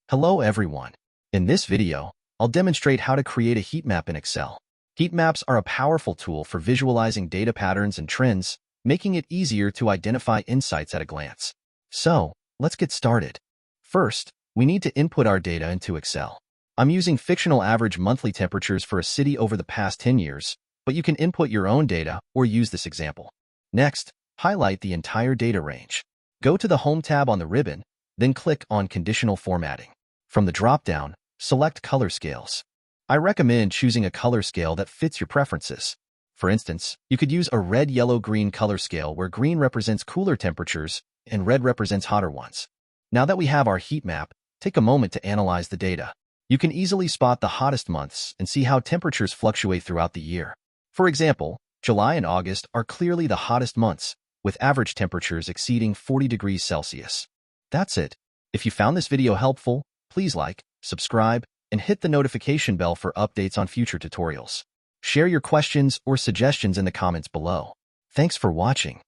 Hello everyone. In this video, I'll demonstrate how to create a heat map in Excel. Heat maps are a powerful tool for visualizing data patterns and trends, making it easier to identify insights at a glance. So, let's get started. First, we need to input our data into Excel. I'm using fictional average monthly temperatures for a city over the past 10 years, but you can input your own data or use this example. Next, highlight the entire data range. Go to the Home tab on the ribbon, then click on Conditional Formatting. From the drop-down, select Color Scales. I recommend choosing a color scale that fits your preferences. For instance, you could use a red, yellow, green color scale where green represents cooler temperatures and red represents hotter ones. Now that we have our heat map, take a moment to analyze the data. You can easily spot the hottest months and see how temperatures fluctuate throughout the year. For example, July and August are clearly the hottest months, with average temperatures exceeding 40 degrees Celsius. That's it. If you found this video helpful, please like, subscribe, and hit the notification bell for updates on future tutorials. Share your questions or suggestions in the comments below. Thanks for watching.